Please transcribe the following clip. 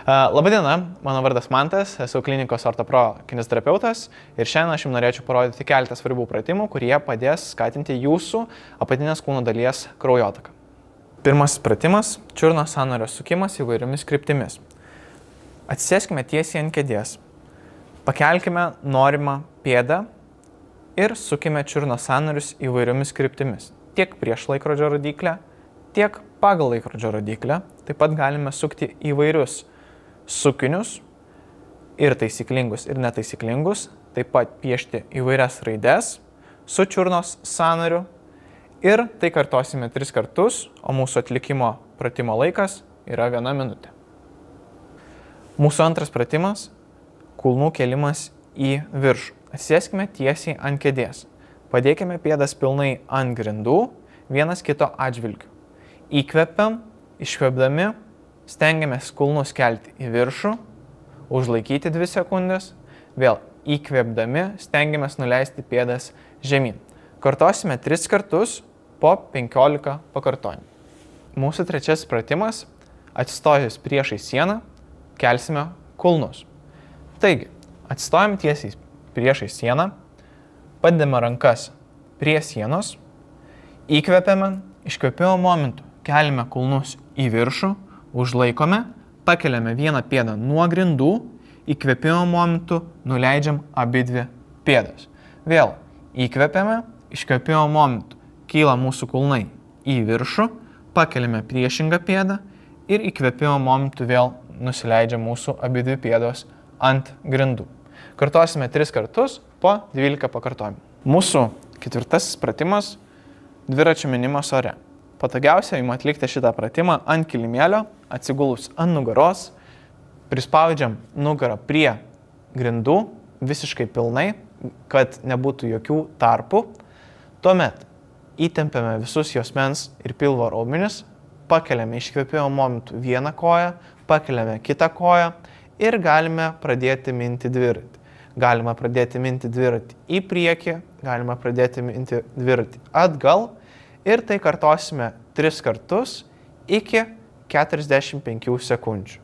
Labadiena, mano vardas Mantas, esu klinikos OrtoPro kineziterapeutas ir šiandien aš jums norėčiau parodyti keletą svarbių pratimų, kurie padės skatinti jūsų apatinės kūno dalies kraujotaką. Pirmasis pratimas – čiurnos sąnario sukimas įvairiomis kryptimis. Atsisėskime tiesiai ant kėdės, pakelkime norimą pėdą ir sukime čiurnos sąnarius įvairiomis kryptimis. Tiek prieš laikrodžio rodyklę, tiek pagal laikrodžio rodyklę. Taip pat galime sukti įvairius sukinius ir taisyklingus ir netaisyklingus, taip pat piešti įvairias raides su čiurnos sąnariu ir tai kartosime 3 kartus, o mūsų atlikimo pratimo laikas yra 1 minutė. Mūsų antras pratimas – kulnų kėlimas į viršų. Atsisėskime tiesiai ant kėdės. Padėkime pėdas pilnai ant grindų, vienas kito atžvilgiu. Įkvepiam, iškvepdami, stengiamės kulnus kelti į viršų, užlaikyti 2 sekundės, vėl įkvepdami, stengiamės nuleisti pėdas žemyn. Kartosime 3 kartus po 15 pakartojimų. Mūsų trečiasis pratimas – atsistojus priešais sieną, kelsime kulnus. Taigi, atsistojam tiesiai priešais sieną, padedame rankas prie sienos, įkvepiame, iškvėpimo momentu keliame kulnus į viršų, užlaikome, pakeliame vieną pėdą nuo grindų, įkvėpimo momentu nuleidžiam abidvi pėdas. Vėl įkvepiame, iškvėpimo momentu kyla mūsų kulnai į viršų, pakeliame priešingą pėdą ir įkvėpimo momentu vėl nusileidžia mūsų abidvi pėdos ant grindų. Kartosime 3 kartus po 12 pakartojimų. Mūsų ketvirtasis pratimas – dviračio mynimas ore. Patogiausia jums atlikti šitą pratimą ant kilimėlio, atsigulus ant nugaros, prispaudžiam nugarą prie grindų visiškai pilnai, kad nebūtų jokių tarpų. Tuomet įtempiame visus juosmens ir pilvo raumenis, pakeliame iškvėpimo momentu vieną koją, pakeliame kitą koją ir galime pradėti minti dviratį. Galima pradėti minti dviratį į priekį, galima pradėti minti dviratį atgal ir tai kartosime 3 kartus iki 45 sekundžių.